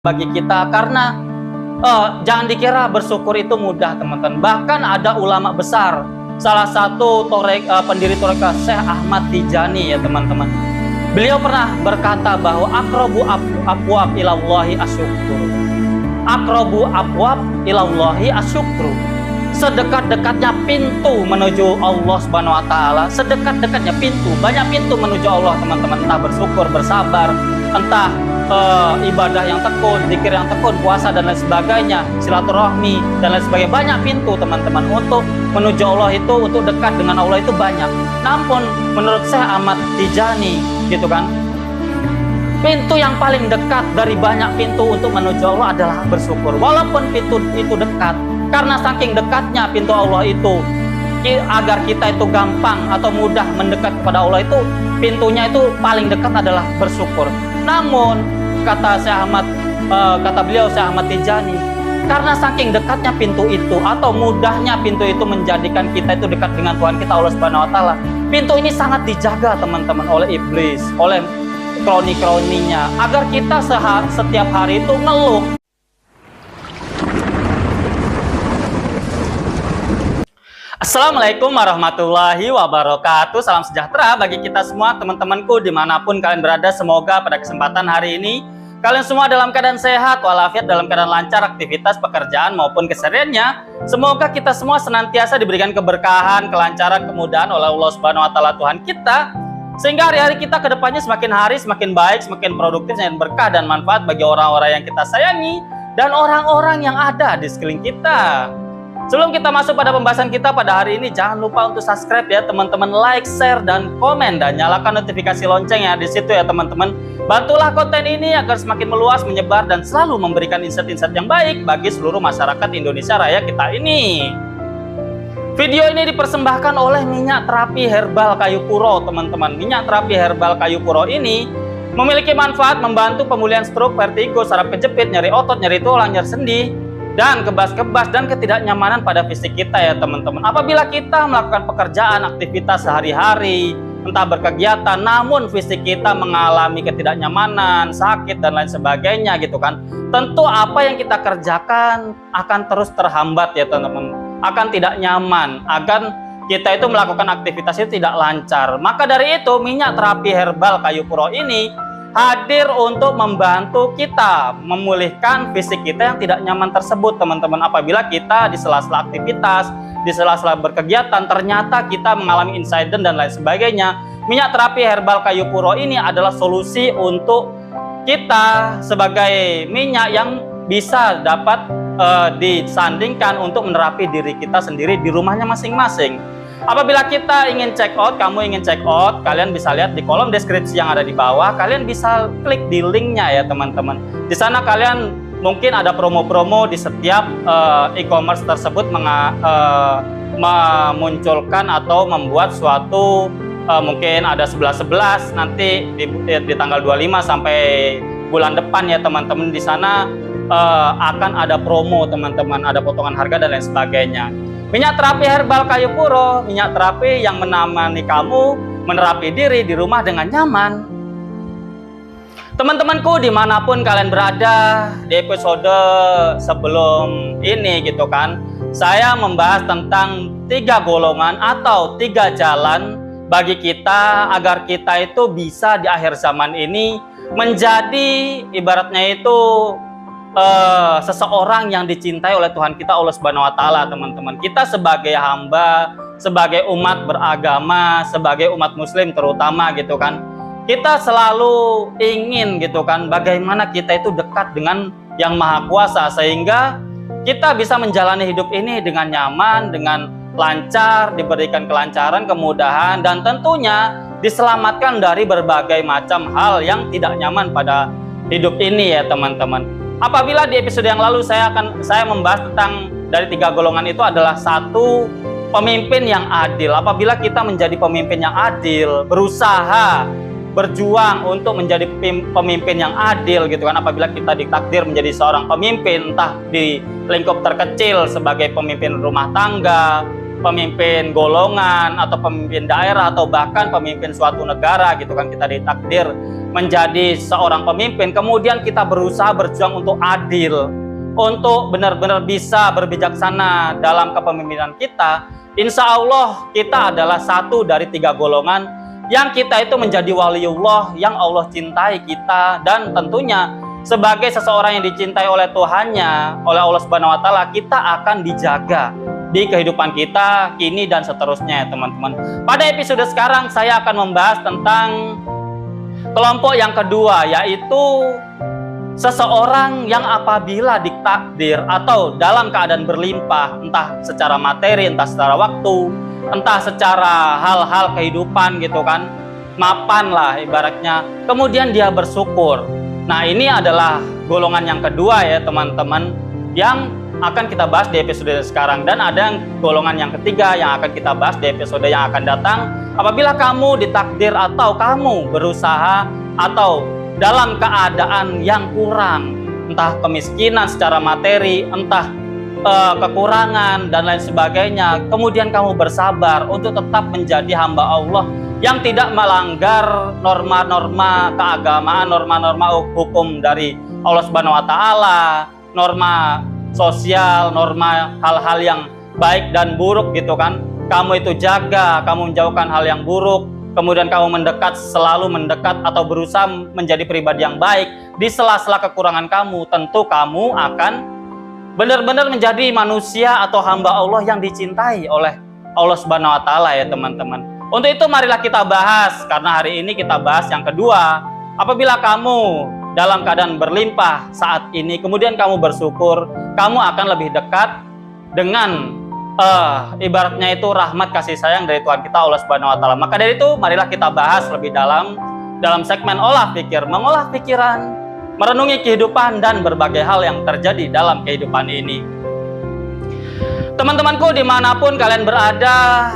bagi kita, karena jangan dikira bersyukur itu mudah, teman-teman. Bahkan ada ulama besar, salah satu pendiri Thariqah Syekh Ahmad Tijani, ya teman-teman. Beliau pernah berkata bahwa aqrabu abwab ilallahi asyukru. Aqrabu abwab ilallahi asyukru. Sedekat-dekatnya pintu menuju Allah Subhanahu wa taala, sedekat-dekatnya pintu, banyak pintu menuju Allah, teman-teman. Entah bersyukur, bersabar, entah ibadah yang tekun, zikir yang tekun, puasa dan lain sebagainya, silaturahmi dan lain sebagainya. Banyak pintu, teman-teman, untuk menuju Allah itu, untuk dekat dengan Allah itu banyak. Namun menurut Syekh Ahmad Tijani, gitu kan, pintu yang paling dekat dari banyak pintu untuk menuju Allah adalah bersyukur. Walaupun pintu itu dekat, karena saking dekatnya pintu Allah itu, agar kita itu gampang atau mudah mendekat kepada Allah itu, pintunya itu paling dekat adalah bersyukur. Namun kata beliau Syekh Ahmad Tijani, karena saking dekatnya pintu itu atau mudahnya pintu itu menjadikan kita itu dekat dengan Tuhan kita Allah Subhanahu wa taala, pintu ini sangat dijaga, teman-teman, oleh iblis, oleh kroni-kroninya, agar kita setiap hari itu ngeluh. Assalamualaikum warahmatullahi wabarakatuh. Salam sejahtera bagi kita semua, teman-temanku, dimanapun kalian berada. Semoga pada kesempatan hari ini kalian semua dalam keadaan sehat walafiat, dalam keadaan lancar aktivitas pekerjaan maupun kesehariannya. Semoga kita semua senantiasa diberikan keberkahan, kelancaran, kemudahan oleh Allah Subhanahu wa taala Tuhan kita, sehingga hari-hari kita ke depannya semakin hari semakin baik, semakin produktif, semakin berkah dan manfaat bagi orang-orang yang kita sayangi dan orang-orang yang ada di sekeliling kita. Sebelum kita masuk pada pembahasan kita pada hari ini, jangan lupa untuk subscribe ya teman-teman, like, share, dan komen, dan nyalakan notifikasi lonceng ya di situ ya teman-teman. Bantulah konten ini agar semakin meluas, menyebar, dan selalu memberikan insight-insight yang baik bagi seluruh masyarakat Indonesia Raya kita ini. Video ini dipersembahkan oleh minyak terapi herbal kayu puro, teman-teman. Minyak terapi herbal kayu puro ini memiliki manfaat membantu pemulihan stroke, vertigo, saraf kejepit, nyeri otot, nyeri tulang, nyeri sendi, dan kebas-kebas dan ketidaknyamanan pada fisik kita ya teman-teman. Apabila kita melakukan pekerjaan, aktivitas sehari-hari, entah berkegiatan, namun fisik kita mengalami ketidaknyamanan, sakit dan lain sebagainya gitu kan, tentu apa yang kita kerjakan akan terus terhambat ya teman-teman, akan tidak nyaman, akan kita itu melakukan aktivitas itu tidak lancar. Maka dari itu minyak terapi herbal kayu puro ini hadir untuk membantu kita memulihkan fisik kita yang tidak nyaman tersebut, teman-teman. Apabila kita di sela-sela aktivitas, di sela-sela berkegiatan, ternyata kita mengalami insiden dan lain sebagainya, minyak terapi herbal kayu puro ini adalah solusi untuk kita sebagai minyak yang bisa dapat disandingkan untuk menerapi diri kita sendiri di rumahnya masing-masing. Apabila kita ingin check out, kamu ingin check out, kalian bisa lihat di kolom deskripsi yang ada di bawah. Kalian bisa klik di linknya ya teman-teman. Di sana kalian mungkin ada promo-promo di setiap e-commerce tersebut memunculkan atau membuat suatu mungkin ada 11.11 nanti di tanggal 25 sampai bulan depan ya teman-teman. Di sana akan ada promo, teman-teman, ada potongan harga dan lain sebagainya. Minyak terapi herbal kayu puro, minyak terapi yang menemani kamu menerapi diri di rumah dengan nyaman. Teman-temanku dimanapun kalian berada, di episode sebelum ini gitu kan, saya membahas tentang 3 golongan atau 3 jalan bagi kita agar kita itu bisa di akhir zaman ini menjadi ibaratnya itu seseorang yang dicintai oleh Tuhan kita Allah Subhanahu wa taala, teman-teman. Kita sebagai hamba, sebagai umat beragama, sebagai umat muslim terutama gitu kan, kita selalu ingin gitu kan bagaimana kita itu dekat dengan Yang Maha Kuasa, sehingga kita bisa menjalani hidup ini dengan nyaman, dengan lancar, diberikan kelancaran, kemudahan, dan tentunya diselamatkan dari berbagai macam hal yang tidak nyaman pada hidup ini ya teman-teman. Apabila di episode yang lalu saya membahas tentang dari 3 golongan itu adalah 1, pemimpin yang adil. Apabila kita menjadi pemimpin yang adil, berusaha, berjuang untuk menjadi pemimpin yang adil gitu kan. Apabila kita ditakdir menjadi seorang pemimpin, entah di lingkup terkecil sebagai pemimpin rumah tangga, pemimpin golongan atau pemimpin daerah atau bahkan pemimpin suatu negara gitu kan, kita ditakdir menjadi seorang pemimpin, kemudian kita berusaha berjuang untuk adil, untuk benar-benar bisa berbijaksana dalam kepemimpinan kita, insya Allah kita adalah satu dari 3 golongan yang kita itu menjadi waliullah, yang Allah cintai kita. Dan tentunya sebagai seseorang yang dicintai oleh Tuhannya, oleh Allah Subhanahu wa Ta'ala, kita akan dijaga di kehidupan kita kini dan seterusnya ya teman-teman. Pada episode sekarang saya akan membahas tentang kelompok yang kedua, yaitu seseorang yang apabila ditakdir atau dalam keadaan berlimpah, entah secara materi, entah secara waktu, entah secara hal-hal kehidupan gitu kan, mapan lah ibaratnya, kemudian dia bersyukur. Nah, ini adalah golongan yang kedua ya teman-teman, yang akan kita bahas di episode sekarang. Dan ada golongan yang ketiga yang akan kita bahas di episode yang akan datang. Apabila kamu ditakdir atau kamu berusaha atau dalam keadaan yang kurang, entah kemiskinan secara materi, entah kekurangan dan lain sebagainya, kemudian kamu bersabar untuk tetap menjadi hamba Allah yang tidak melanggar norma-norma keagamaan, norma-norma hukum dari Allah Subhanahu wa Ta'ala, norma sosial, norma hal-hal yang baik dan buruk gitu kan, kamu itu jaga, kamu menjauhkan hal yang buruk, kemudian kamu mendekat, selalu mendekat atau berusaha menjadi pribadi yang baik di sela-sela kekurangan kamu, tentu kamu akan benar-benar menjadi manusia atau hamba Allah yang dicintai oleh Allah Subhanahu wa Ta'ala ya teman-teman. Untuk itu marilah kita bahas, karena hari ini kita bahas yang kedua. Apabila kamu dalam keadaan berlimpah saat ini, kemudian kamu bersyukur, kamu akan lebih dekat dengan ibaratnya itu rahmat kasih sayang dari Tuhan kita Allah Subhanahu wa Ta'ala. Maka dari itu marilah kita bahas lebih dalam segmen olah pikir, mengolah pikiran, merenungi kehidupan dan berbagai hal yang terjadi dalam kehidupan ini. Teman-temanku dimanapun kalian berada,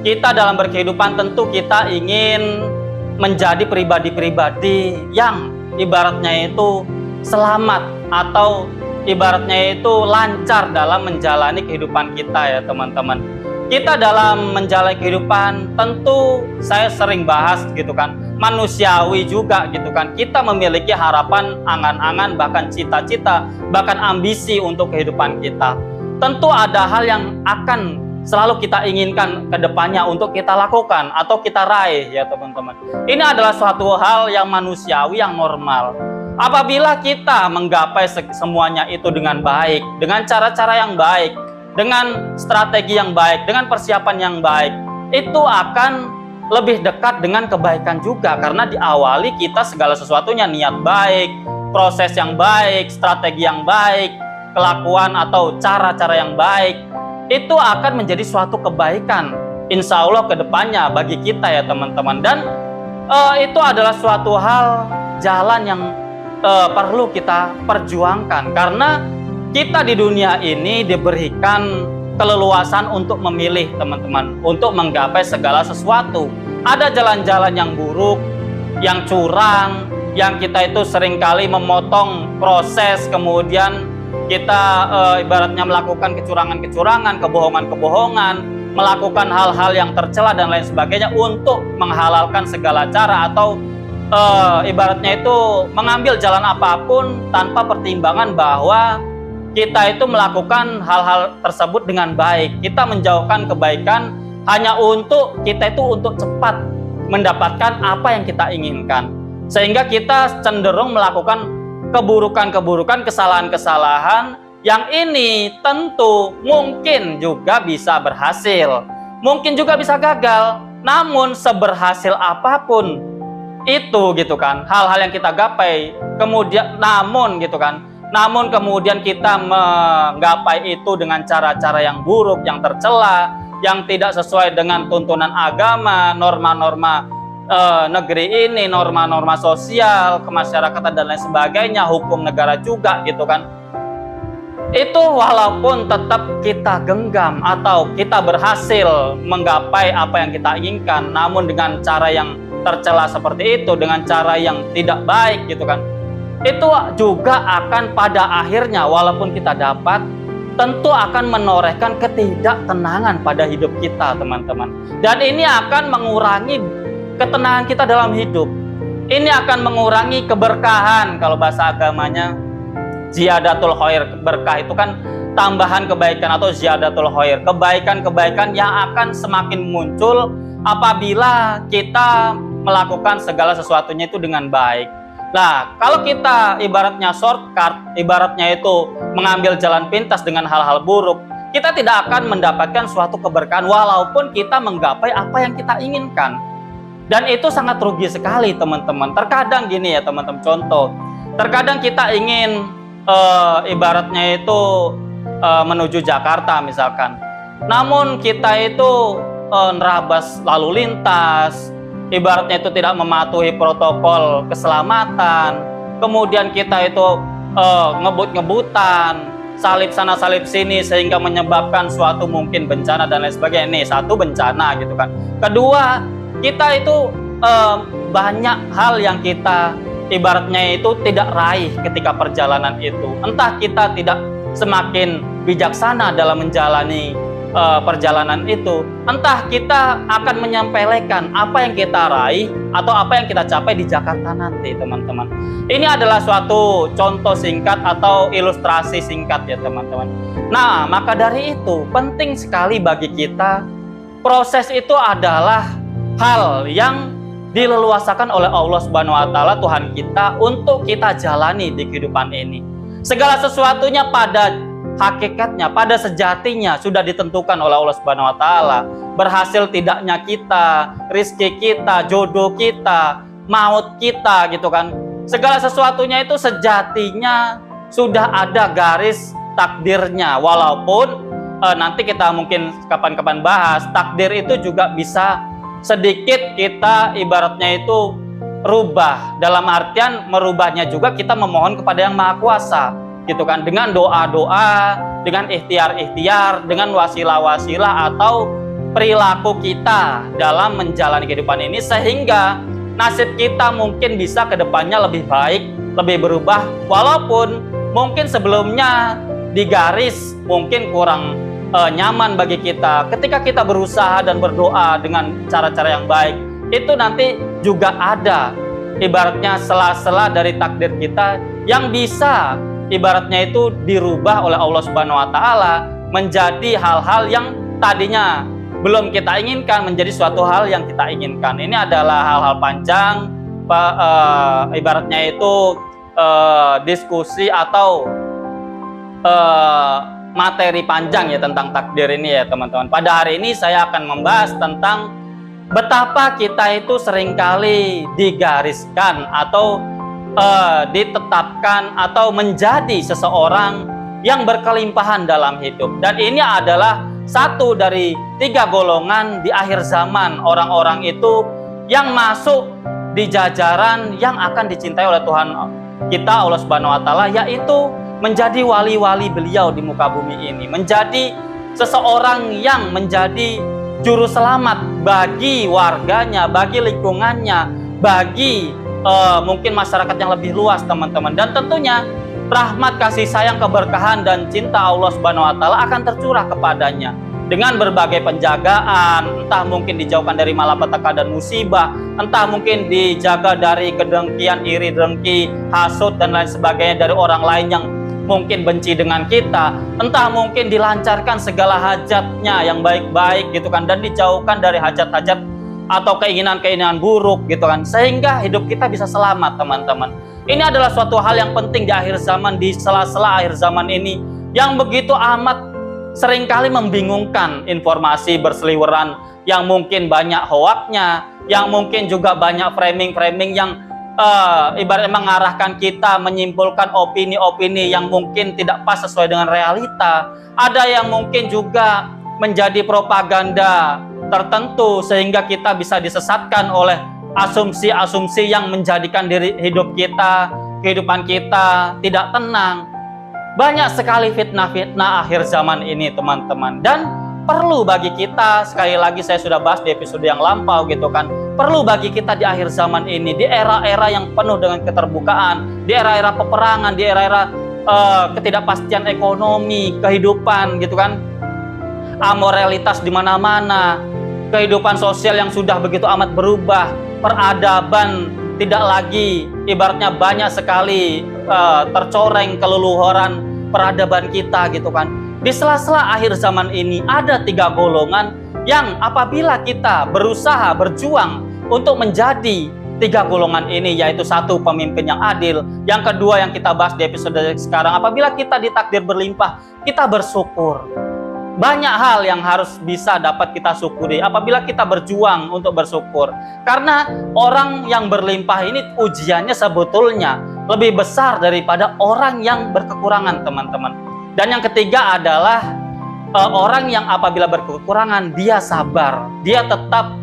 kita dalam berkehidupan tentu kita ingin menjadi pribadi-pribadi yang ibaratnya itu selamat atau ibaratnya itu lancar dalam menjalani kehidupan kita ya teman-teman. Kita dalam menjalani kehidupan tentu saya sering bahas gitu kan, manusiawi juga gitu kan. Kita memiliki harapan, angan-angan, bahkan cita-cita, bahkan ambisi untuk kehidupan kita. Tentu ada hal yang akan selalu kita inginkan ke depannya untuk kita lakukan atau kita raih ya teman-teman. Ini adalah suatu hal yang manusiawi, yang normal. Apabila kita menggapai semuanya itu dengan baik, dengan cara-cara yang baik, dengan strategi yang baik, dengan persiapan yang baik, itu akan lebih dekat dengan kebaikan juga. Karena diawali kita segala sesuatunya niat baik, proses yang baik, strategi yang baik, kelakuan atau cara-cara yang baik, itu akan menjadi suatu kebaikan insya Allah ke depannya bagi kita ya teman-teman. Dan itu adalah suatu hal jalan yang perlu kita perjuangkan, karena kita di dunia ini diberikan keleluasan untuk memilih teman-teman, untuk menggapai segala sesuatu. Ada jalan-jalan yang buruk, yang curang, yang kita itu seringkali memotong proses, kemudian kita ibaratnya melakukan kecurangan-kecurangan, kebohongan-kebohongan, melakukan hal-hal yang tercela dan lain sebagainya untuk menghalalkan segala cara atau ibaratnya itu mengambil jalan apapun tanpa pertimbangan bahwa kita itu melakukan hal-hal tersebut dengan baik. Kita menjauhkan kebaikan hanya untuk kita itu untuk cepat mendapatkan apa yang kita inginkan, sehingga kita cenderung melakukan keburukan-keburukan, kesalahan-kesalahan yang ini tentu mungkin juga bisa berhasil, mungkin juga bisa gagal. Namun seberhasil apapun itu gitu kan, hal-hal yang kita gapai, kemudian namun kemudian kita menggapai itu dengan cara-cara yang buruk, yang tercela, yang tidak sesuai dengan tuntunan agama, norma-norma negeri ini, norma-norma sosial, kemasyarakatan dan lain sebagainya, hukum negara juga gitu kan. Itu walaupun tetap kita genggam atau kita berhasil menggapai apa yang kita inginkan, namun dengan cara yang tercela seperti itu, dengan cara yang tidak baik gitu kan, itu juga akan pada akhirnya walaupun kita dapat, tentu akan menorehkan ketidaktenangan pada hidup kita, teman-teman. Dan ini akan mengurangi ketenangan kita dalam hidup. Ini akan mengurangi keberkahan, kalau bahasa agamanya ziyadatul khair. Berkah itu kan tambahan kebaikan atau ziyadatul khair, kebaikan-kebaikan yang akan semakin muncul apabila kita melakukan segala sesuatunya itu dengan baik. Nah, kalau kita ibaratnya shortcut, ibaratnya itu mengambil jalan pintas dengan hal-hal buruk, kita tidak akan mendapatkan suatu keberkahan walaupun kita menggapai apa yang kita inginkan. Dan itu sangat rugi sekali, teman-teman. Terkadang gini ya, teman-teman, contoh. Terkadang kita ingin ibaratnya itu menuju Jakarta misalkan. Namun kita itu nerabas lalu lintas, ibaratnya itu tidak mematuhi protokol keselamatan, kemudian kita itu ngebut-ngebutan, salip sana salip sini sehingga menyebabkan suatu mungkin bencana dan lain sebagainya. Nih, satu bencana gitu kan. Kedua, kita itu banyak hal yang kita ibaratnya itu tidak raih ketika perjalanan itu. Entah kita tidak semakin bijaksana dalam menjalani perjalanan itu, entah kita akan menyempelekan apa yang kita raih atau apa yang kita capai di Jakarta nanti, teman-teman. Ini adalah suatu contoh singkat atau ilustrasi singkat ya, teman-teman. Nah, maka dari itu penting sekali bagi kita, proses itu adalah hal yang dileluasakan oleh Allah Subhanahu wa taala, Tuhan kita, untuk kita jalani di kehidupan ini. Segala sesuatunya pada hakikatnya, pada sejatinya sudah ditentukan oleh Allah Subhanahu wa taala. Berhasil tidaknya kita, rizki kita, jodoh kita, maut kita gitu kan. Segala sesuatunya itu sejatinya sudah ada garis takdirnya. Walaupun nanti kita mungkin kapan-kapan bahas, takdir itu juga bisa sedikit kita ibaratnya itu rubah. Dalam artian merubahnya juga kita memohon kepada Yang Maha Kuasa gitu kan, dengan doa-doa, dengan ikhtiar-ikhtiar, dengan wasilah-wasilah atau perilaku kita dalam menjalani kehidupan ini, sehingga nasib kita mungkin bisa ke depannya lebih baik, lebih berubah, walaupun mungkin sebelumnya di garis mungkin kurang nyaman bagi kita. Ketika kita berusaha dan berdoa dengan cara-cara yang baik, itu nanti juga ada ibaratnya sela-sela dari takdir kita yang bisa ibaratnya itu dirubah oleh Allah Subhanahu wa taala menjadi hal-hal yang tadinya belum kita inginkan menjadi suatu hal yang kita inginkan. Ini adalah hal-hal panjang, ibaratnya itu diskusi atau materi panjang ya tentang takdir ini ya, teman-teman. Pada hari ini saya akan membahas tentang betapa kita itu seringkali digariskan atau ditetapkan atau menjadi seseorang yang berkelimpahan dalam hidup. Dan ini adalah satu dari 3 golongan di akhir zaman, orang-orang itu yang masuk di jajaran yang akan dicintai oleh Tuhan kita, Allah Subhanahu wa taala, yaitu menjadi wali-wali beliau di muka bumi ini, menjadi seseorang yang menjadi juru selamat bagi warganya, bagi lingkungannya, bagi mungkin masyarakat yang lebih luas, teman-teman. Dan tentunya rahmat, kasih sayang, keberkahan dan cinta Allah Subhanahu wa taala akan tercurah kepadanya dengan berbagai penjagaan, entah mungkin dijauhkan dari malapetaka dan musibah, entah mungkin dijaga dari kedengkian, iri, dengki, hasut dan lain sebagainya dari orang lain yang mungkin benci dengan kita, entah mungkin dilancarkan segala hajatnya yang baik-baik gitu kan, dan dijauhkan dari hajat-hajat atau keinginan-keinginan buruk gitu kan, sehingga hidup kita bisa selamat, teman-teman. Ini adalah suatu hal yang penting di akhir zaman, di sela-sela akhir zaman ini yang begitu amat seringkali membingungkan. Informasi berseliweran yang mungkin banyak hoaknya, yang mungkin juga banyak framing-framing yang ibaratnya mengarahkan kita menyimpulkan opini-opini yang mungkin tidak pas sesuai dengan realita. Ada yang mungkin juga menjadi propaganda tertentu sehingga kita bisa disesatkan oleh asumsi-asumsi yang menjadikan hidup kita, kehidupan kita tidak tenang. Banyak sekali fitnah-fitnah akhir zaman ini, teman-teman, dan perlu bagi kita, sekali lagi saya sudah bahas di episode yang lampau gitu kan, perlu bagi kita di akhir zaman ini, di era-era yang penuh dengan keterbukaan, di era-era peperangan, di era-era ketidakpastian ekonomi, kehidupan gitu kan, amoralitas di mana-mana, kehidupan sosial yang sudah begitu amat berubah, peradaban tidak lagi, ibaratnya banyak sekali tercoreng keleluhuran peradaban kita gitu kan. Di sela-sela akhir zaman ini ada 3 golongan yang apabila kita berusaha berjuang untuk menjadi 3 golongan ini, yaitu 1, pemimpin yang adil, yang kedua yang kita bahas di episode sekarang, apabila kita ditakdir berlimpah, kita bersyukur. Banyak hal yang harus bisa dapat kita syukuri apabila kita berjuang untuk bersyukur. Karena orang yang berlimpah ini ujiannya sebetulnya lebih besar daripada orang yang berkekurangan, teman-teman. Dan yang ketiga adalah orang yang apabila berkekurangan, dia sabar. Dia tetap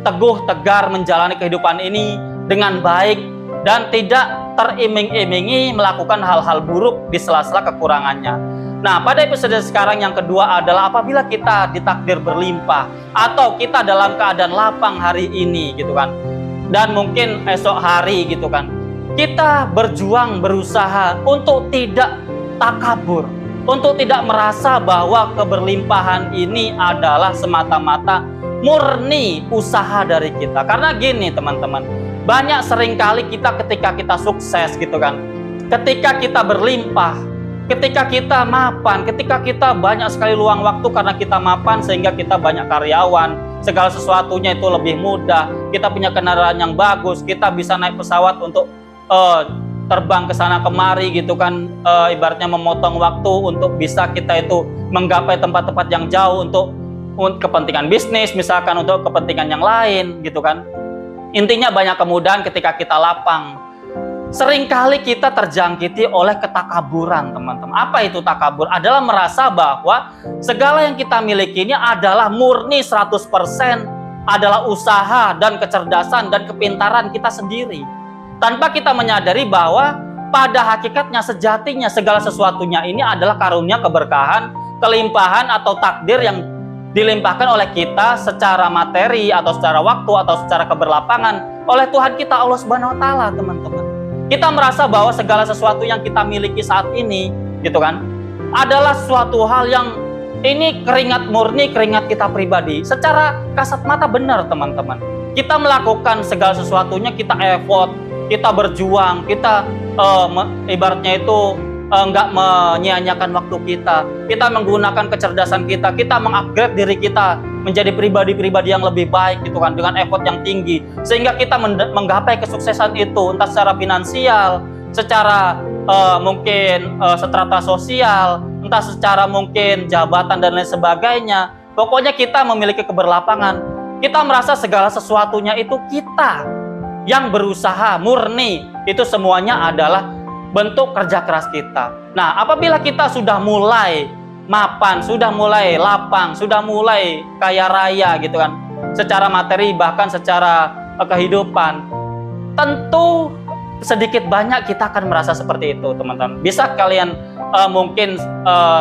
teguh, tegar menjalani kehidupan ini dengan baik dan tidak teriming-imingi melakukan hal-hal buruk di sela-sela kekurangannya. Nah, pada episode sekarang yang kedua adalah apabila kita ditakdir berlimpah atau kita dalam keadaan lapang hari ini gitu kan, dan mungkin esok hari gitu kan, kita berjuang berusaha untuk tidak takabur, untuk tidak merasa bahwa keberlimpahan ini adalah semata-mata murni usaha dari kita. Karena gini teman-teman, banyak seringkali kita ketika kita sukses gitu kan, ketika kita berlimpah, ketika kita mapan, ketika kita banyak sekali luang waktu karena kita mapan sehingga kita banyak karyawan, segala sesuatunya itu lebih mudah, kita punya kendaraan yang bagus, kita bisa naik pesawat untuk terbang ke sana kemari gitu kan, ibaratnya memotong waktu untuk bisa kita itu menggapai tempat-tempat yang jauh untuk kepentingan bisnis, misalkan untuk kepentingan yang lain gitu kan. Intinya banyak kemudahan ketika kita lapang. Seringkali kita terjangkiti oleh ketakaburan, teman-teman. Apa itu takabur? Adalah merasa bahwa segala yang kita miliki ini adalah murni 100% adalah usaha dan kecerdasan dan kepintaran kita sendiri. Tanpa kita menyadari bahwa pada hakikatnya sejatinya segala sesuatunya ini adalah karunia, keberkahan, kelimpahan atau takdir yang dilimpahkan oleh kita secara materi atau secara waktu atau secara keberlapangan oleh Tuhan kita Allah Subhanahu wa taala, teman-teman. Kita merasa bahwa segala sesuatu yang kita miliki saat ini gitu kan adalah suatu hal yang ini keringat murni, keringat kita pribadi. Secara kasat mata benar, teman-teman. Kita melakukan segala sesuatunya, kita effort, kita berjuang, kita ibaratnya itu enggak menyia-nyiakan waktu kita. Kita menggunakan kecerdasan kita, kita mengupgrade diri kita menjadi pribadi-pribadi yang lebih baik gitu kan, dengan effort yang tinggi, sehingga kita menggapai kesuksesan itu entah secara finansial, secara mungkin strata sosial, entah secara mungkin jabatan dan lain sebagainya. Pokoknya kita memiliki keberlapangan. Kita merasa segala sesuatunya itu kita yang berusaha murni, itu semuanya adalah bentuk kerja keras kita. Nah, apabila kita sudah mulai mapan, sudah mulai lapang, sudah mulai kaya raya gitu kan, secara materi bahkan secara kehidupan, tentu sedikit banyak kita akan merasa seperti itu, teman-teman. Bisa kalian mungkin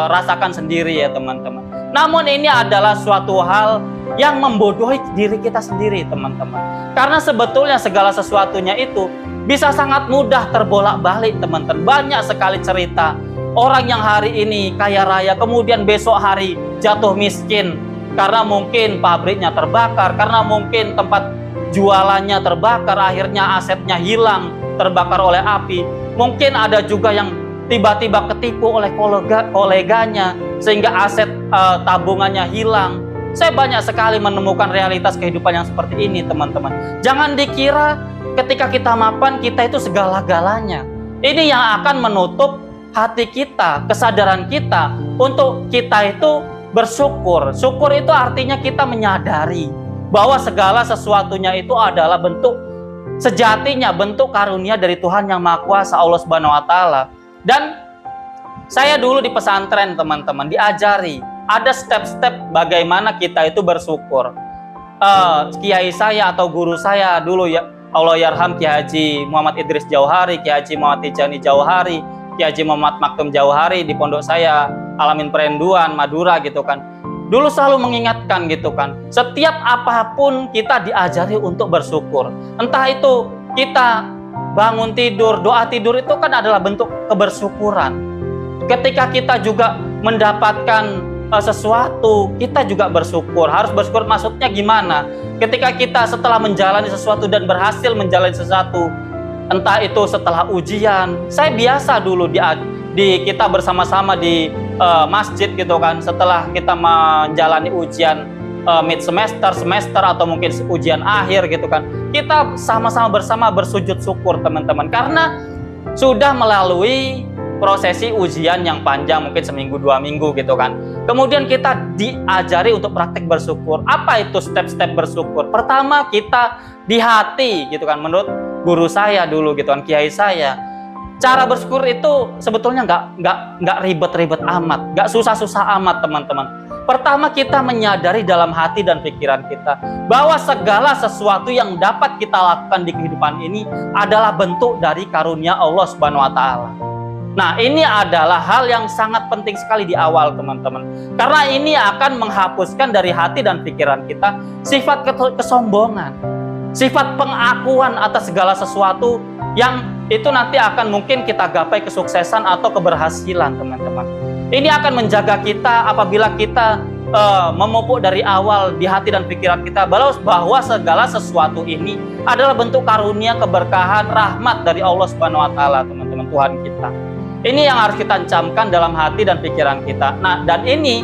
rasakan sendiri ya, teman-teman. Namun ini adalah suatu hal yang membodohi diri kita sendiri, teman-teman. Karena sebetulnya segala sesuatunya itu bisa sangat mudah terbolak-balik, teman-teman. Banyak sekali cerita orang yang hari ini kaya raya, kemudian besok hari jatuh miskin karena mungkin pabriknya terbakar, karena mungkin tempat jualannya terbakar, akhirnya asetnya hilang, terbakar oleh api. Mungkin ada juga yang tiba-tiba ketipu oleh koleganya sehingga aset tabungannya hilang. Saya banyak sekali menemukan realitas kehidupan yang seperti ini, teman-teman. Jangan dikira ketika kita mapan kita itu segala-galanya. Ini yang akan menutup hati kita, kesadaran kita untuk kita itu bersyukur. Syukur itu artinya kita menyadari bahwa segala sesuatunya itu adalah bentuk sejatinya, bentuk karunia dari Tuhan yang Maha Kuasa, Allah Subhanahu wa taala. Dan saya dulu di pesantren, teman-teman, diajari ada step-step bagaimana kita itu bersyukur. Kiai saya atau guru saya dulu ya, Allah yarham, Kiai Haji Muhammad Idris Jauhari, Kiai Haji Muhammad Tijani Jauhari, Kiai Haji Muhammad Maktum Jauhari di pondok saya Alamin Perenduan Madura gitu kan. Dulu selalu mengingatkan gitu kan, setiap apapun kita diajari untuk bersyukur. Entah itu kita bangun tidur, doa tidur itu kan adalah bentuk kebersyukuran. Ketika kita juga mendapatkan sesuatu, kita juga bersyukur. Harus bersyukur maksudnya gimana? Ketika kita setelah menjalani sesuatu dan berhasil menjalani sesuatu, entah itu setelah ujian. Saya biasa dulu di kita bersama-sama di masjid gitu kan, setelah kita menjalani ujian mid semester, semester atau mungkin ujian akhir gitu kan, kita sama-sama bersama bersujud syukur teman-teman, karena sudah melalui prosesi ujian yang panjang, mungkin seminggu 2 minggu gitu kan. Kemudian kita diajari untuk praktek bersyukur. Apa itu step-step bersyukur? Pertama, kita di hati gitu kan, menurut guru saya dulu gitu kan, kiai saya. Cara bersyukur itu sebetulnya nggak ribet-ribet amat, nggak susah-susah amat teman-teman. Pertama, kita menyadari dalam hati dan pikiran kita bahwa segala sesuatu yang dapat kita lakukan di kehidupan ini adalah bentuk dari karunia Allah Subhanahu wa taala. Nah, ini adalah hal yang sangat penting sekali di awal teman-teman, karena ini akan menghapuskan dari hati dan pikiran kita sifat kesombongan, sifat pengakuan atas segala sesuatu yang itu nanti akan mungkin kita gapai kesuksesan atau keberhasilan teman-teman. Ini akan menjaga kita apabila kita memupuk dari awal di hati dan pikiran kita bahwa segala sesuatu ini adalah bentuk karunia, keberkahan, rahmat dari Allah Subhanahu wa taala teman-teman, Tuhan kita. Ini yang harus kita camkan dalam hati dan pikiran kita. Nah, dan ini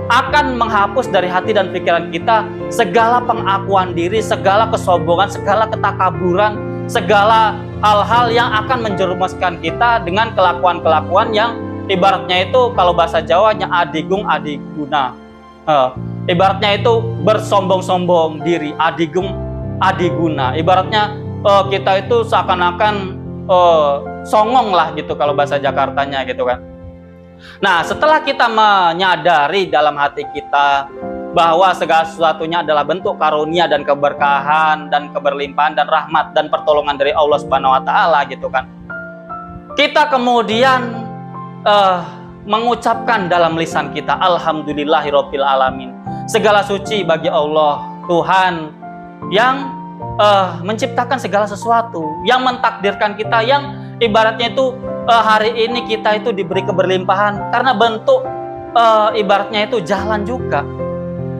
akan menghapus dari hati dan pikiran kita segala pengakuan diri, segala kesombongan, segala ketakaburan, segala hal-hal yang akan menjerumuskan kita dengan kelakuan-kelakuan yang ibaratnya itu kalau bahasa Jawanya adigung adiguna. Ibaratnya itu bersombong-sombong diri, adigung adiguna. Ibaratnya kita itu seakan-akan songong lah gitu kalau bahasa Jakartanya gitu kan. Nah, setelah kita menyadari dalam hati kita bahwa segala sesuatunya adalah bentuk karunia dan keberkahan dan keberlimpahan dan rahmat dan pertolongan dari Allah Subhanahu wa taala gitu kan. Kita kemudian mengucapkan dalam lisan kita alhamdulillahirabbil alamin. Segala suci bagi Allah, Tuhan yang menciptakan segala sesuatu, yang mentakdirkan kita, yang ibaratnya itu hari ini kita itu diberi keberlimpahan karena bentuk ibaratnya itu jalan juga.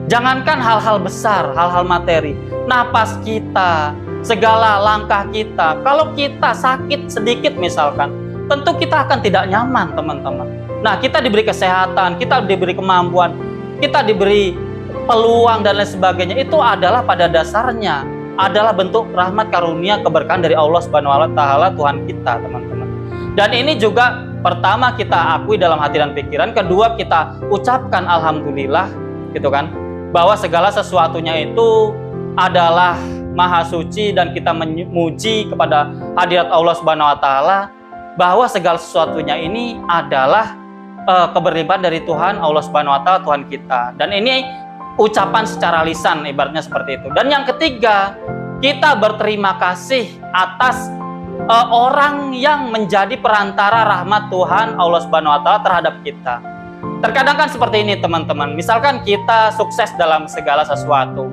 Jangankan hal-hal besar, hal-hal materi, napas kita, segala langkah kita. Kalau kita sakit sedikit misalkan, tentu kita akan tidak nyaman teman-teman. Nah, kita diberi kesehatan, kita diberi kemampuan, kita diberi peluang dan lain sebagainya, itu adalah pada dasarnya adalah bentuk rahmat, karunia, keberkahan dari Allah Subhanahu wa taala Tuhan kita teman-teman. Dan ini juga pertama kita akui dalam hati dan pikiran, kedua kita ucapkan alhamdulillah gitu kan, bahwa segala sesuatunya itu adalah maha suci dan kita memuji kepada hadirat Allah Subhanahu wa taala bahwa segala sesuatunya ini adalah keberlimpahan dari Tuhan Allah Subhanahu wa taala Tuhan kita. Dan ini ucapan secara lisan ibaratnya seperti itu. Dan yang ketiga, kita berterima kasih atas orang yang menjadi perantara rahmat Tuhan Allah Subhanahu wa taala terhadap kita. Terkadang kan seperti ini teman-teman. Misalkan kita sukses dalam segala sesuatu.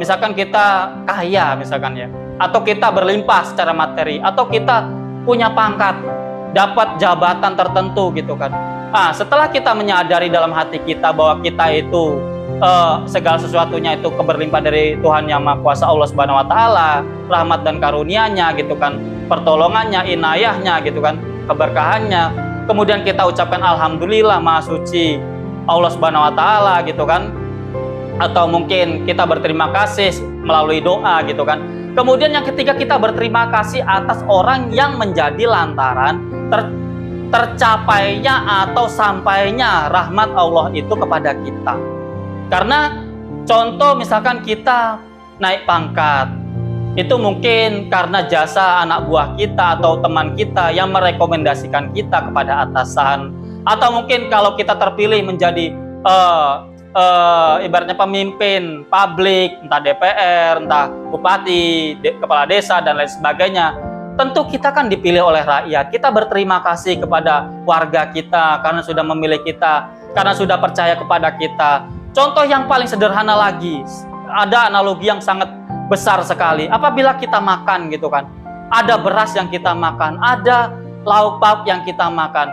Misalkan kita kaya misalkan ya, atau kita berlimpah secara materi, atau kita punya pangkat, dapat jabatan tertentu gitu kan. Setelah kita menyadari dalam hati kita bahwa kita itu segala sesuatunya itu keberlimpahan dari Tuhan Yang Maha Kuasa Allah Subhanahu wa taala, rahmat dan karunia-Nya gitu kan, pertolongannya, inayahnya gitu kan, keberkahannya. Kemudian kita ucapkan alhamdulillah maha suci Allah Subhanahu wa taala gitu kan. Atau mungkin kita berterima kasih melalui doa gitu kan. Kemudian yang ketiga, kita berterima kasih atas orang yang menjadi lantaran tercapainya atau sampainya rahmat Allah itu kepada kita. Karena contoh misalkan kita naik pangkat, itu mungkin karena jasa anak buah kita atau teman kita yang merekomendasikan kita kepada atasan. Atau mungkin kalau kita terpilih menjadi ibaratnya pemimpin publik, entah DPR, entah bupati, kepala desa dan lain sebagainya, tentu kita kan dipilih oleh rakyat. Kita berterima kasih kepada warga kita karena sudah memilih kita, karena sudah percaya kepada kita. Contoh yang paling sederhana lagi, ada analogi yang sangat besar sekali. Apabila kita makan gitu kan, ada beras yang kita makan, ada lauk pauk yang kita makan,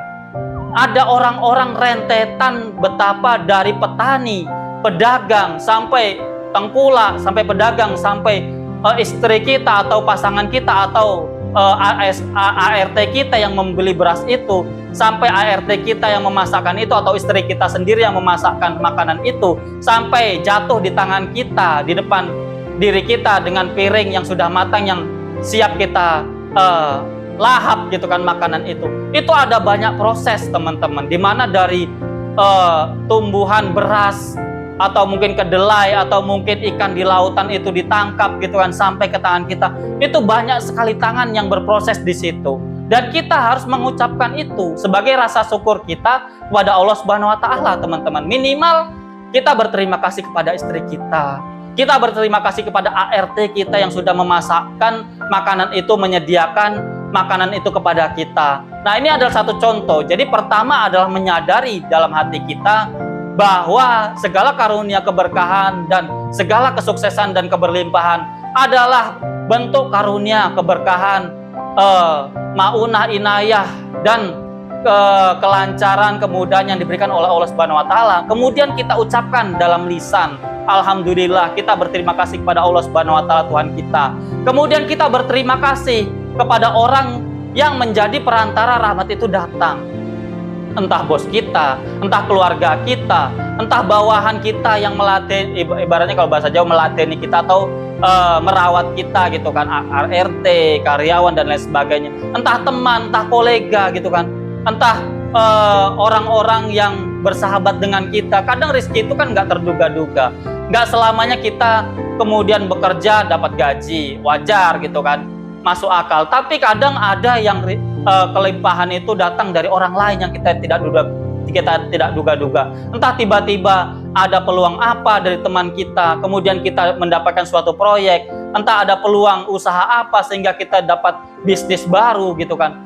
Ada orang-orang rentetan betapa dari petani, pedagang, sampai tengkulak, sampai pedagang, sampai istri kita atau pasangan kita atau ART kita yang membeli beras itu, sampai ART kita yang memasakkan itu atau istri kita sendiri yang memasakkan makanan itu, sampai jatuh di tangan kita, di depan diri kita dengan piring yang sudah matang yang siap kita lahap gitu kan makanan itu ada banyak proses teman-teman, dimana dari tumbuhan beras atau mungkin kedelai atau mungkin ikan di lautan itu ditangkap gitu kan sampai ke tangan kita, itu banyak sekali tangan yang berproses di situ, dan kita harus mengucapkan itu sebagai rasa syukur kita kepada Allah Subhanahu wa taala teman-teman. Minimal kita berterima kasih kepada istri kita, kita berterima kasih kepada ART kita yang sudah memasakkan makanan itu, menyediakan makanan itu kepada kita. Nah, ini adalah satu contoh. Jadi pertama adalah menyadari dalam hati kita bahwa segala karunia keberkahan dan segala kesuksesan dan keberlimpahan adalah bentuk karunia keberkahan, maunah, inayah, dan kelancaran, kemudahan yang diberikan oleh Allah Subhanahu wa taala. Kemudian kita ucapkan dalam lisan, alhamdulillah, kita berterima kasih kepada Allah Subhanahu wa taala Tuhan kita. Kemudian kita berterima kasih kepada orang yang menjadi perantara rahmat itu datang. Entah bos kita, entah keluarga kita, entah bawahan kita yang melatih, ibaratnya kalau bahasa Jawa melatih kita atau merawat kita gitu kan, ART, karyawan dan lain sebagainya. Entah teman, entah kolega gitu kan, entah orang-orang yang bersahabat dengan kita. Kadang rezeki itu kan nggak terduga-duga, nggak selamanya kita kemudian bekerja dapat gaji, wajar gitu kan, masuk akal. Tapi kadang ada yang kelimpahan itu datang dari orang lain yang kita tidak duga-duga. Entah tiba-tiba ada peluang apa dari teman kita, kemudian kita mendapatkan suatu proyek. Entah ada peluang usaha apa sehingga kita dapat bisnis baru gitu kan.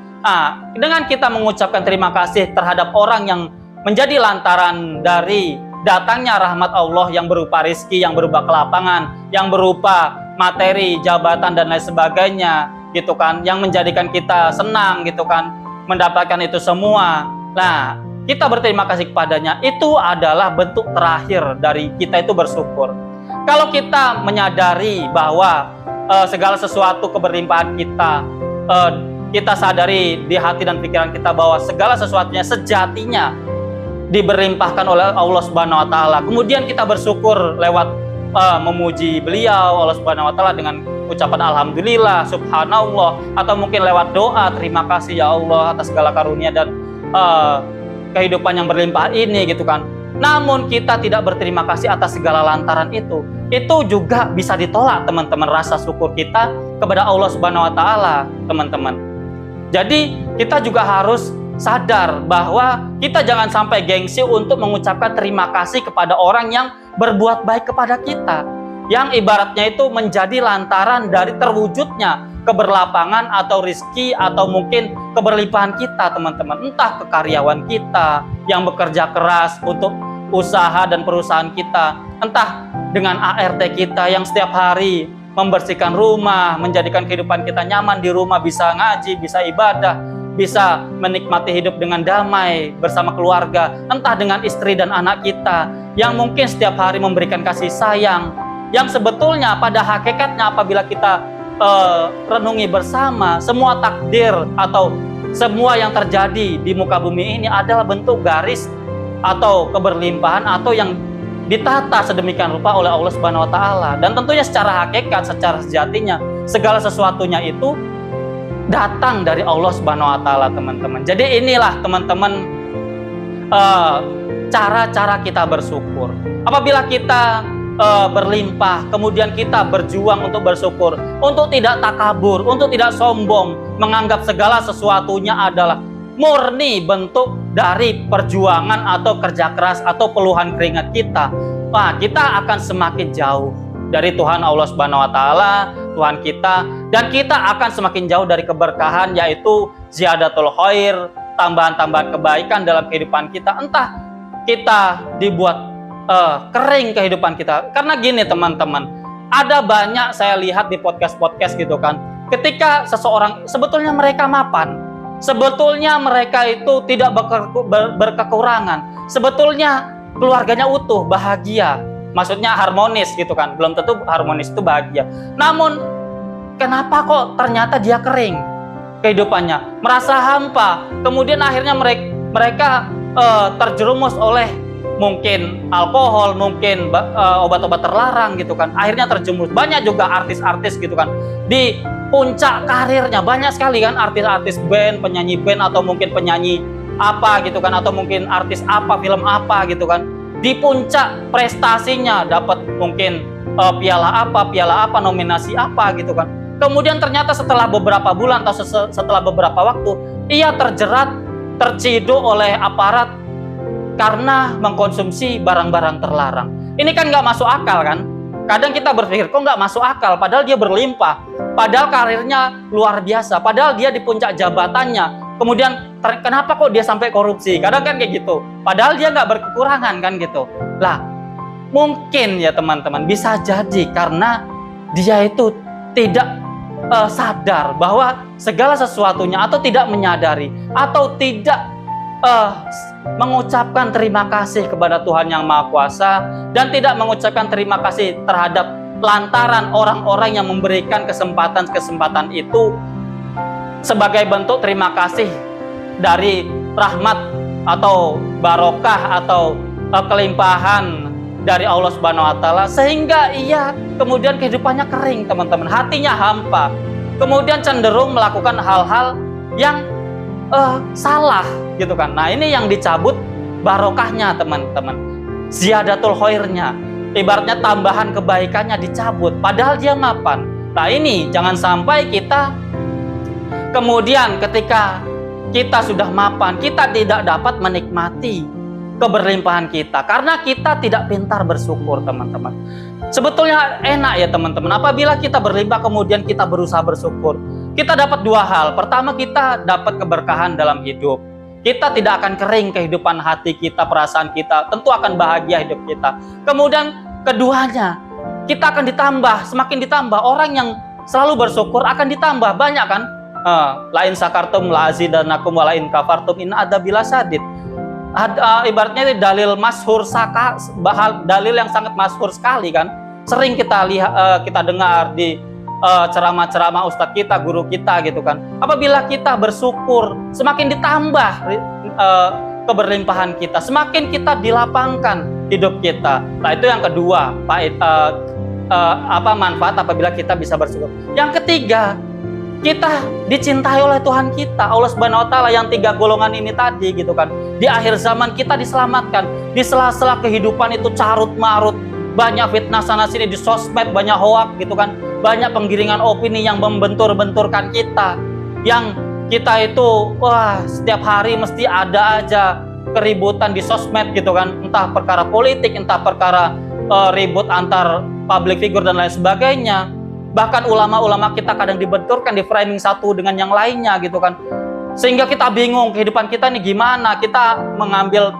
Dengan kita mengucapkan terima kasih terhadap orang yang menjadi lantaran dari datangnya rahmat Allah yang berupa rizki, yang berupa kelapangan, yang berupa materi, jabatan dan lain sebagainya gitu kan, yang menjadikan kita senang gitu kan, mendapatkan itu semua. Nah, kita berterima kasih kepadanya, itu adalah bentuk terakhir dari kita itu bersyukur. Kalau kita menyadari bahwa segala sesuatu keberlimpahan kita, kita sadari di hati dan pikiran kita bahwa segala sesuatunya sejatinya diberlimpahkan oleh Allah Subhanahu wa taala. Kemudian kita bersyukur lewat memuji beliau Allah Subhanahu wa taala dengan ucapan alhamdulillah, subhanallah, atau mungkin lewat doa, terima kasih ya Allah atas segala karunia dan kehidupan yang berlimpah ini gitu kan. Namun kita tidak berterima kasih atas segala lantaran itu juga bisa ditolak teman-teman, rasa syukur kita kepada Allah Subhanahu wa taala teman-teman. Jadi kita juga harus sadar bahwa kita jangan sampai gengsi untuk mengucapkan terima kasih kepada orang yang berbuat baik kepada kita, yang ibaratnya itu menjadi lantaran dari terwujudnya keberlapangan atau rizki atau mungkin keberlimpahan kita teman-teman. Entah ke karyawan kita yang bekerja keras untuk usaha dan perusahaan kita, entah dengan ART kita yang setiap hari membersihkan rumah, menjadikan kehidupan kita nyaman di rumah, bisa ngaji, bisa ibadah, bisa menikmati hidup dengan damai bersama keluarga, entah dengan istri dan anak kita yang mungkin setiap hari memberikan kasih sayang, yang sebetulnya pada hakikatnya apabila kita renungi bersama, semua takdir atau semua yang terjadi di muka bumi ini adalah bentuk garis atau keberlimpahan atau yang ditata sedemikian rupa oleh Allah Subhanahu wa taala. Dan tentunya secara hakikat, secara sejatinya segala sesuatunya itu datang dari Allah Subhanahu wa taala teman-teman. Jadi inilah teman-teman cara-cara kita bersyukur. Apabila kita berlimpah, kemudian kita berjuang untuk bersyukur, untuk tidak takabur, untuk tidak sombong, menganggap segala sesuatunya adalah murni bentuk dari perjuangan atau kerja keras atau peluhan keringat kita. Wah, kita akan semakin jauh dari Tuhan Allah Subhanahu wa taala, Tuhan kita, dan kita akan semakin jauh dari keberkahan, yaitu ziyadatul khair, tambahan-tambahan kebaikan dalam kehidupan kita. Entah kita dibuat kering kehidupan kita. Karena gini teman-teman, ada banyak saya lihat di podcast-podcast gitu kan, ketika seseorang sebetulnya mereka mapan, Sebetulnya mereka itu tidak berkekurangan. Sebetulnya keluarganya utuh, bahagia. Maksudnya harmonis gitu kan. Belum tentu harmonis itu bahagia. Namun kenapa kok ternyata dia kering kehidupannya, merasa hampa. Kemudian akhirnya mereka terjerumus oleh mungkin alkohol, mungkin obat-obat terlarang gitu kan. Akhirnya terjerumus. Banyak juga artis-artis gitu kan. Di puncak karirnya banyak sekali kan artis-artis band, penyanyi band, atau mungkin penyanyi apa gitu kan, atau mungkin artis apa, film apa gitu kan. Di puncak prestasinya dapat mungkin piala apa, nominasi apa gitu kan. Kemudian ternyata setelah beberapa bulan atau setelah beberapa waktu, ia terjerat, terciduk oleh aparat karena mengkonsumsi barang-barang terlarang. Ini kan nggak masuk akal kan? Kadang kita berpikir, kok nggak masuk akal? Padahal dia berlimpah, padahal karirnya luar biasa, padahal dia di puncak jabatannya. Kemudian kenapa kok dia sampai korupsi? Kadang kan kayak gitu. Padahal dia nggak berkekurangan kan gitu. Lah, mungkin ya teman-teman, bisa jadi karena dia itu tidak sadar bahwa segala sesuatunya, atau tidak menyadari, atau tidak mengucapkan terima kasih kepada Tuhan Yang Maha Kuasa, dan tidak mengucapkan terima kasih terhadap lantaran orang-orang yang memberikan kesempatan-kesempatan itu sebagai bentuk terima kasih dari rahmat atau barokah atau kelimpahan dari Allah Subhanahu wa Ta'ala, sehingga ia kemudian kehidupannya kering teman-teman, hatinya hampa, kemudian cenderung melakukan hal-hal yang salah gitu kan. Nah, ini yang dicabut barokahnya teman-teman, ziyadatul khairnya, ibaratnya tambahan kebaikannya dicabut, padahal dia mapan. Nah, ini jangan sampai kita kemudian ketika kita sudah mapan, kita tidak dapat menikmati keberlimpahan kita karena kita tidak pintar bersyukur teman-teman. Sebetulnya enak ya teman-teman, apabila kita berlimpah kemudian kita berusaha bersyukur. Kita dapat dua hal. Pertama, kita dapat keberkahan dalam hidup. Kita tidak akan kering kehidupan hati kita, perasaan kita, tentu akan bahagia hidup kita. Kemudian keduanya, kita akan ditambah, semakin ditambah. Orang yang selalu bersyukur akan ditambah banyak kan. Lain sakartum la azidanakum wa lain kafartum in adzabi lasyadid. Ibaratnya ini dalil masyhur, dalil yang sangat masyhur sekali kan. Sering kita lihat, kita dengar di ceramah-ceramah ustadz kita, guru kita gitu kan. Apabila kita bersyukur, semakin ditambah keberlimpahan kita, semakin kita dilapangkan hidup kita. Nah, itu yang kedua, manfaat apabila kita bisa bersyukur. Yang ketiga, kita dicintai oleh Tuhan kita, Allah Subhanahu wa Ta'ala, yang tiga golongan ini tadi gitu kan. Di akhir zaman kita diselamatkan. Di sela-sela kehidupan itu carut marut, banyak fitnah sana sini di sosmed, banyak hoak gitu kan, banyak penggiringan opini yang membentur-benturkan kita, yang kita itu setiap hari mesti ada aja keributan di sosmed gitu kan, entah perkara politik, entah perkara ribut antar public figure dan lain sebagainya. Bahkan ulama-ulama kita kadang dibenturkan, di framing satu dengan yang lainnya gitu kan, sehingga kita bingung kehidupan kita nih gimana, kita mengambil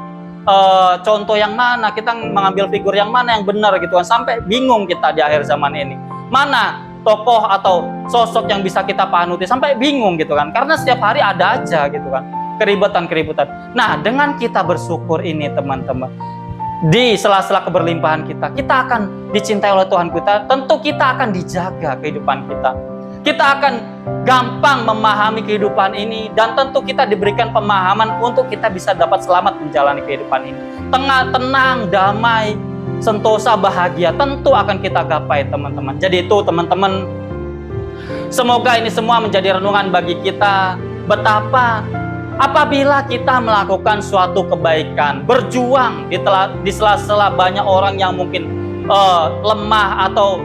contoh yang mana, kita mengambil figur yang mana yang benar gitu kan, sampai bingung kita di akhir zaman ini mana tokoh atau sosok yang bisa kita panuti, sampai bingung gitu kan, karena setiap hari ada aja gitu kan keributan. Nah, dengan kita bersyukur ini teman-teman, di sela-sela keberlimpahan kita akan dicintai oleh Tuhan kita, tentu kita akan dijaga kehidupan kita akan gampang memahami kehidupan ini, dan tentu kita diberikan pemahaman untuk kita bisa dapat selamat menjalani kehidupan ini. Tenang, damai, sentosa, bahagia, tentu akan kita gapai teman-teman. Jadi itu teman-teman, semoga ini semua menjadi renungan bagi kita, betapa apabila kita melakukan suatu kebaikan, berjuang di sela-sela banyak orang yang mungkin lemah atau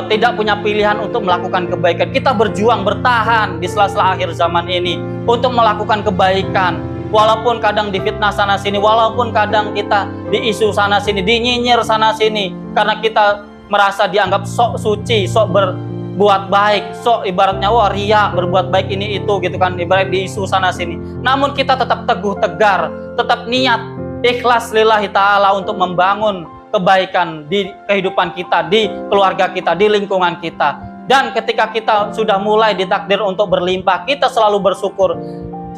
tidak punya pilihan untuk melakukan kebaikan, kita berjuang, bertahan di sela-sela akhir zaman ini untuk melakukan kebaikan, walaupun kadang difitnah sana sini, walaupun kadang kita diisu sana sini, dinyinyir sana sini, karena kita merasa dianggap sok suci, sok berbuat baik, sok ibaratnya ria, berbuat baik ini itu gitu kan, ibarat diisu sana sini. Namun kita tetap teguh tegar, tetap niat ikhlas lillahi ta'ala untuk membangun kebaikan di kehidupan kita, di keluarga kita, di lingkungan kita. Dan ketika kita sudah mulai ditakdir untuk berlimpah, kita selalu bersyukur.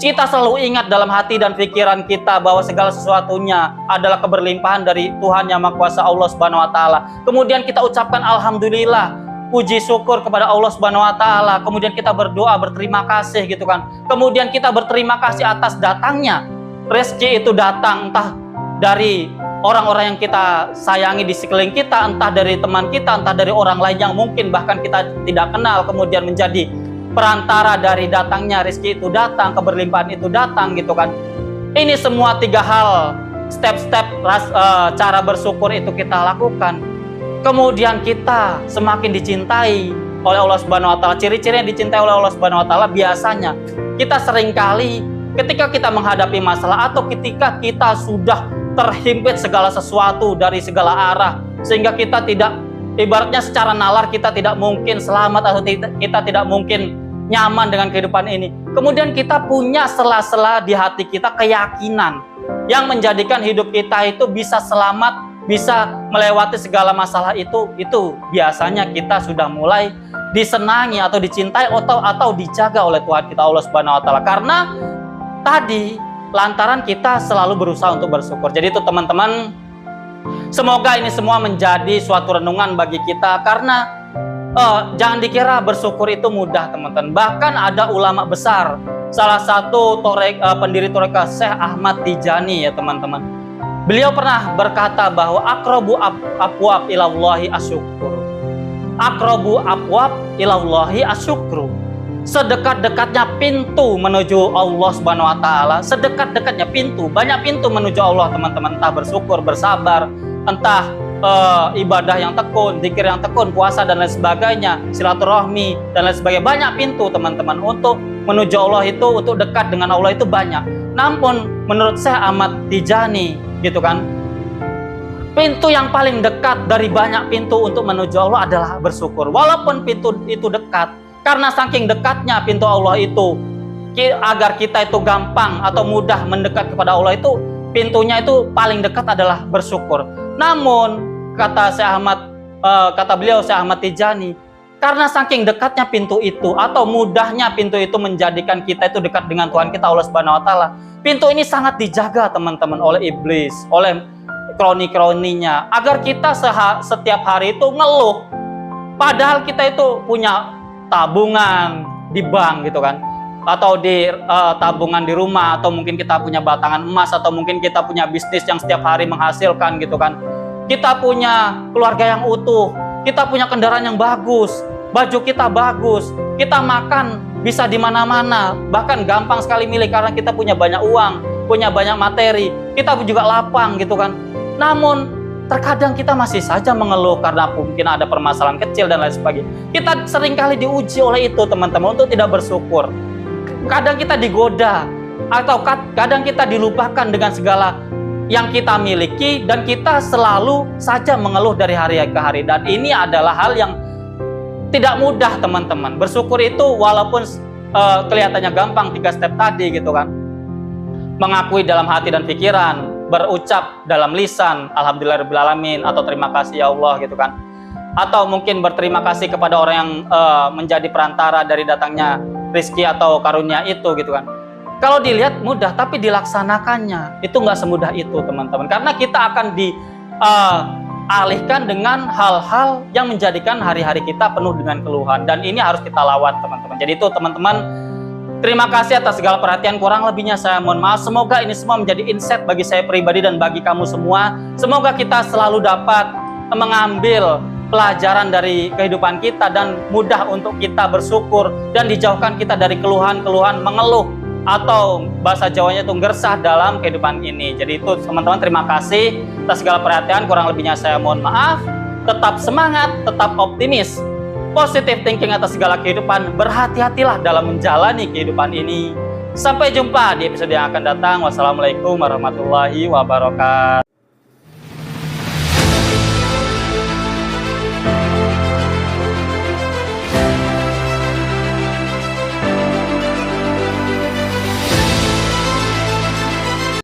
Kita selalu ingat dalam hati dan pikiran kita bahwa segala sesuatunya adalah keberlimpahan dari Tuhan Yang Maha Kuasa, Allah Subhanahu wa taala. Kemudian kita ucapkan alhamdulillah, puji syukur kepada Allah Subhanahu wa taala. Kemudian kita berdoa, berterima kasih gitu kan. Kemudian kita berterima kasih atas datangnya rezeki itu datang, entah dari orang-orang yang kita sayangi di sekeliling kita, entah dari teman kita, entah dari orang lain yang mungkin bahkan kita tidak kenal, kemudian menjadi perantara dari datangnya rezeki itu datang, keberlimpahan itu datang gitu kan. Ini semua 3 hal, step-step cara bersyukur itu kita lakukan. Kemudian kita semakin dicintai oleh Allah Subhanahu wa taala. Ciri-ciri yang dicintai oleh Allah Subhanahu wa taala biasanya kita seringkali ketika kita menghadapi masalah atau ketika kita sudah terhimpit segala sesuatu dari segala arah, sehingga kita tidak, ibaratnya secara nalar kita tidak mungkin selamat atau kita tidak mungkin nyaman dengan kehidupan ini. Kemudian kita punya sela-sela di hati kita keyakinan yang menjadikan hidup kita itu bisa selamat, bisa melewati segala masalah itu biasanya kita sudah mulai disenangi atau dicintai atau dijaga oleh Tuhan kita Allah Subhanahu wa taala. Karena tadi lantaran kita selalu berusaha untuk bersyukur. Jadi itu teman-teman, semoga ini semua menjadi suatu renungan bagi kita, karena jangan dikira bersyukur itu mudah teman-teman. Bahkan ada ulama besar, salah satu pendiri Thoreka Syekh Ahmad Tijani ya teman-teman. Beliau pernah berkata bahwa aqrabu abwab ilallahi asyukur. Aqrabu abwab ilallahi asyukru. Sedekat-dekatnya pintu menuju Allah Subhanahu wa taala, sedekat-dekatnya pintu, banyak pintu menuju Allah teman-teman, entah bersyukur, bersabar, entah ibadah yang tekun, zikir yang tekun, puasa dan lain sebagainya, silaturahmi dan lain sebagainya. Banyak pintu teman-teman untuk menuju Allah itu, untuk dekat dengan Allah itu banyak. Namun menurut Syekh Ahmad Tijani gitu kan, pintu yang paling dekat dari banyak pintu untuk menuju Allah adalah bersyukur. Walaupun pintu itu dekat, karena saking dekatnya pintu Allah itu, agar kita itu gampang atau mudah mendekat kepada Allah itu, pintunya itu paling dekat adalah bersyukur. Namun kata beliau Syekh Ahmad Tijani, karena saking dekatnya pintu itu atau mudahnya pintu itu menjadikan kita itu dekat dengan Tuhan kita Allah Subhanahu wa taala, pintu ini sangat dijaga teman-teman oleh iblis, oleh kroni-kroninya, agar kita setiap hari itu ngeluh, padahal kita itu punya tabungan di bank gitu kan, atau di tabungan di rumah, atau mungkin kita punya batangan emas, atau mungkin kita punya bisnis yang setiap hari menghasilkan gitu kan. Kita punya keluarga yang utuh, kita punya kendaraan yang bagus, baju kita bagus, kita makan bisa di mana-mana, bahkan gampang sekali milih karena kita punya banyak uang, punya banyak materi, kita juga lapang gitu kan. Namun terkadang kita masih saja mengeluh karena mungkin ada permasalahan kecil dan lain sebagainya. Kita seringkali diuji oleh itu teman-teman untuk tidak bersyukur. Kadang kita digoda atau kadang kita dilupakan dengan segala yang kita miliki, dan kita selalu saja mengeluh dari hari ke hari. Dan ini adalah hal yang tidak mudah teman-teman. Bersyukur itu walaupun kelihatannya gampang 3 step tadi gitu kan. Mengakui dalam hati dan pikiran, berucap dalam lisan alhamdulillahirabbil atau terima kasih ya Allah gitu kan. Atau mungkin berterima kasih kepada orang yang menjadi perantara dari datangnya rezeki atau karunia itu gitu kan. Kalau dilihat mudah, tapi dilaksanakannya itu nggak semudah itu teman-teman. Karena kita akan dialihkan dengan hal-hal yang menjadikan hari-hari kita penuh dengan keluhan. Dan ini harus kita lawan teman-teman. Jadi itu teman-teman, terima kasih atas segala perhatian. Kurang lebihnya saya mohon maaf. Semoga ini semua menjadi insight bagi saya pribadi dan bagi kamu semua. Semoga kita selalu dapat mengambil pelajaran dari kehidupan kita dan mudah untuk kita bersyukur dan dijauhkan kita dari keluhan-keluhan, mengeluh, atau bahasa Jawanya itu gersah dalam kehidupan ini. Jadi itu teman-teman, terima kasih atas segala perhatian. Kurang lebihnya saya mohon maaf. Tetap semangat, tetap optimis, positive thinking atas segala kehidupan. Berhati-hatilah dalam menjalani kehidupan ini. Sampai jumpa di episode yang akan datang. Wassalamualaikum warahmatullahi wabarakatuh.